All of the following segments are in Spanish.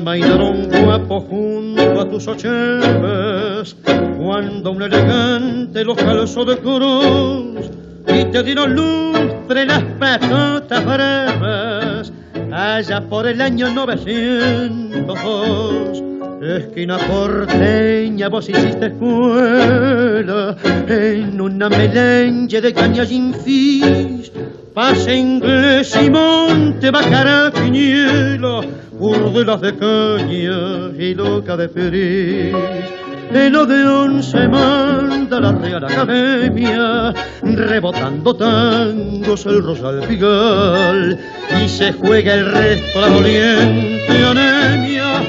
amainaron guapo junto a tus ocheves, cuando un elegante los calzó de cruz y te dieron lustre las patotas breves, allá por el año 902. Esquina porteña, vos hiciste escuela en una melenche de caña sin fis, pase inglés y monte, bacara, quiniela, urdelas de caña y loca de feliz. El Odeón se manda la Real Academia, rebotando tangos el Rosal Pigal, y se juega el resto la doliente anemia,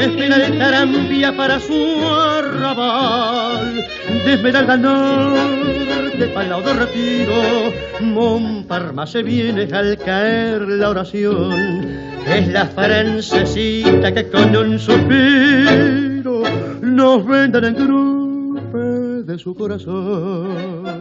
espera el Tarambia para su arrabal. De Esmeralda Norte para el lado de Retiro, Montparma se viene al caer la oración. Es la francesita que con un suspiro nos venden en grupo de su corazón.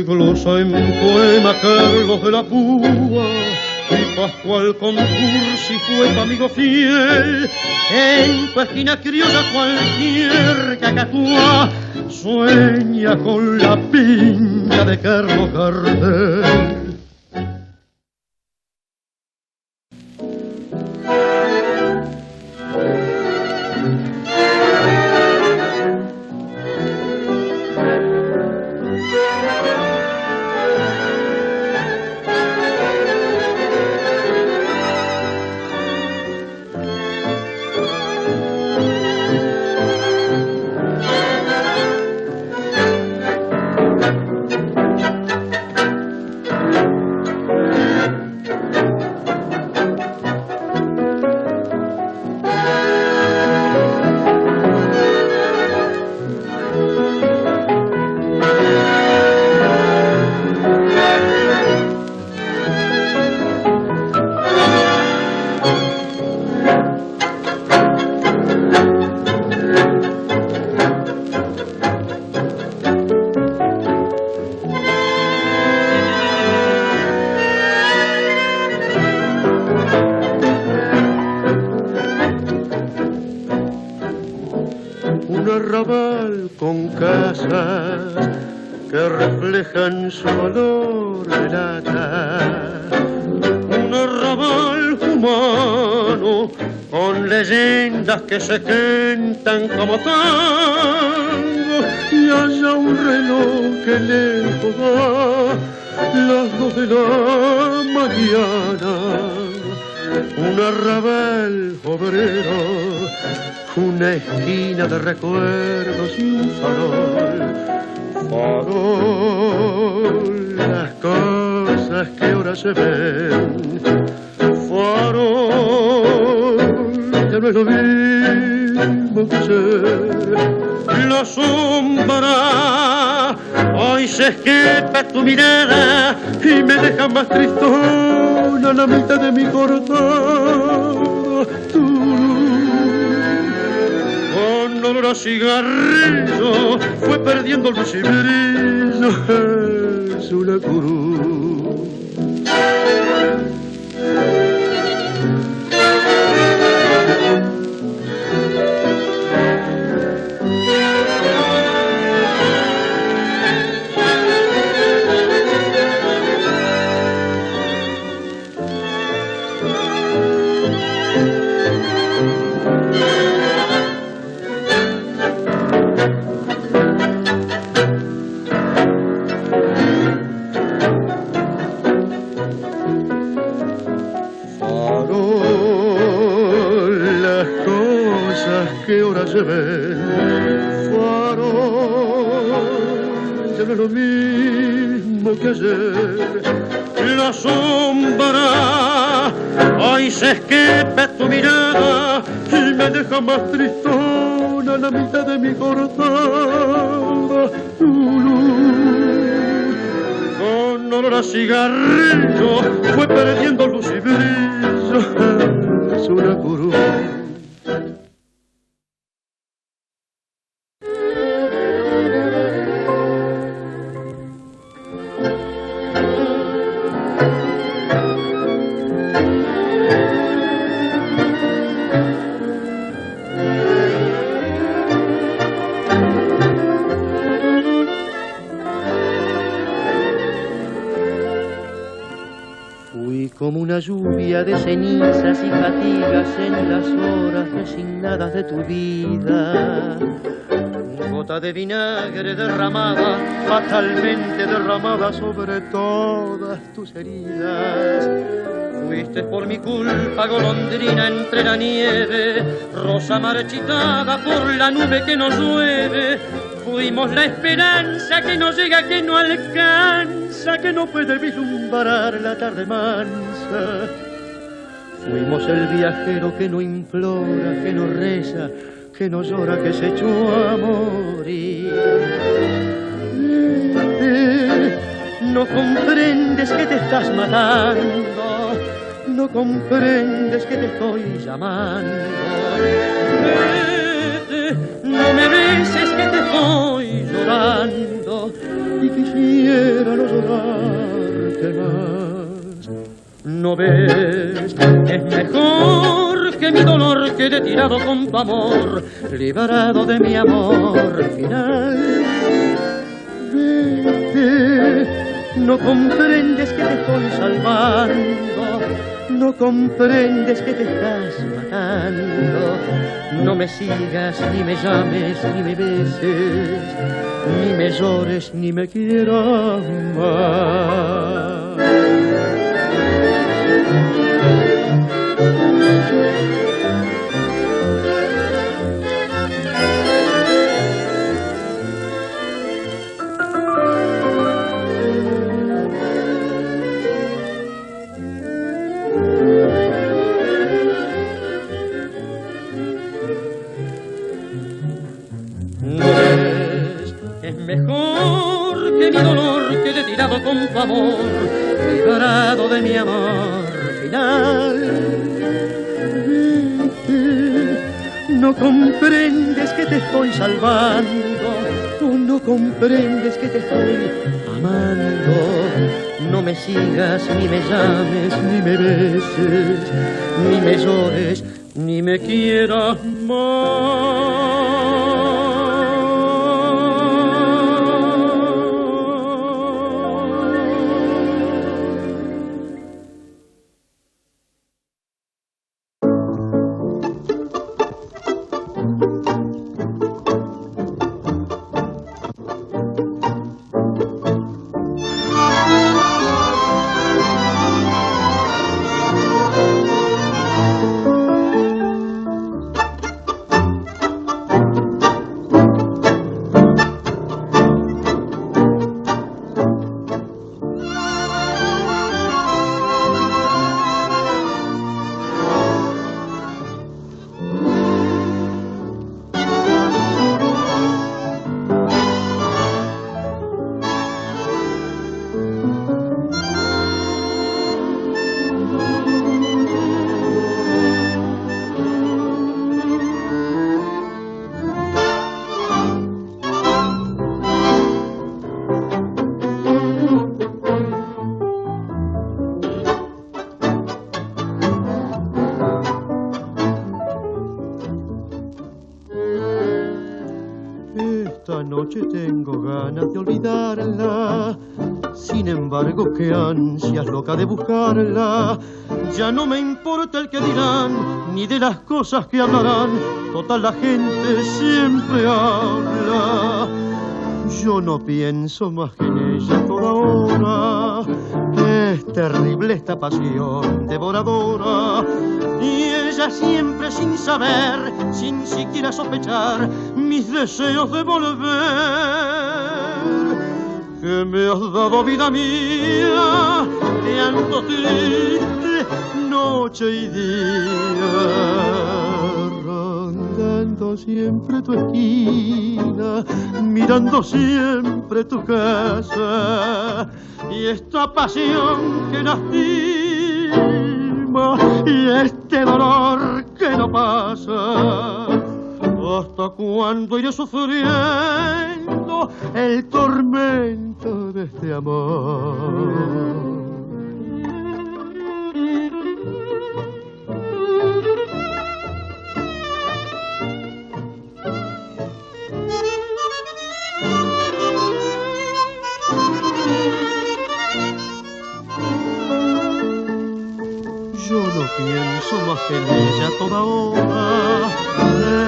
Glosa en poema Carlos de la Púa y Pascual Concursi fue tu amigo fiel. En tu esquina criolla cualquier cacatúa sueña con la pinta de Carlos Gardel. arrabal con casas que reflejan su olor de lata. Un arrabal humano con leyendas que se cantan como tango, y haya un reloj que lejos va las 2 de la mañana. Un arrabal obrero, una esquina de recuerdos y un farol, las cosas que ahora se ven. Farol, ya no es lo mismo que ser. La sombra hoy se escapa tu mirada y me deja más tristona la mitad de mi cortada. Con olor a cigarrillo fue perdiendo el luz y brillo, es una cruz. Que ahora se ven, farol, ya no es lo mismo que ayer. La sombra hoy se escapa tu mirada y me deja más tristona la mitad de mi cortada. Con olor a cigarrillo fue perdiendo luz y brillo, es una curva. Fui como una lluvia de cenizas y fatigas en las horas resignadas de tu vida. Gota de vinagre derramada, fatalmente derramada sobre todas tus heridas. Fuiste por mi culpa golondrina entre la nieve, rosa marchitada por la nube que nos llueve. Fuimos la esperanza que no llega, que no alcanza, que no puede vislumbrar la tarde mansa. Fuimos el viajero que no implora, que no reza, que no llora, que se echó a morir. No comprendes que te estás matando, no comprendes que te estoy llamando. No me beses que te estoy llorando y quisiera no llorarte más. No ves, es mejor que mi dolor quede tirado con tu amor, librado de mi amor final. Vete, no comprendes que te estoy salvando, no comprendes que te estás matando. No me sigas, ni me llames, ni me beses, ni me llores, ni me quieras más. Mejor que mi dolor quede tirado con tu amor, librado de mi amor final. No comprendes que te estoy salvando, tú no comprendes que te estoy amando. No me sigas, ni me llames, ni me beses, ni me llores, ni me quieras más. Noche tengo ganas de olvidarla, sin embargo qué ansias loca de buscarla. Ya no me importa el que dirán, ni de las cosas que hablarán, total la gente siempre habla. Yo no pienso más que en ella toda hora, es terrible esta pasión devoradora. Y ella siempre sin saber, sin siquiera sospechar, mis deseos de volver. Que me has dado vida mía, te ando triste noche y día, rondando siempre tu esquina, mirando siempre tu casa. Y esta pasión que lastima, y este dolor que no pasa, ¿hasta cuándo iré sufriendo el tormento de este amor? pienso más que en ella a toda hora.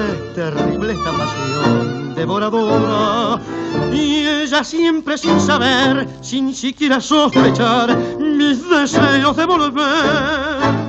Es terrible esta pasión devoradora, y ella siempre sin saber, sin siquiera sospechar mis deseos de volver.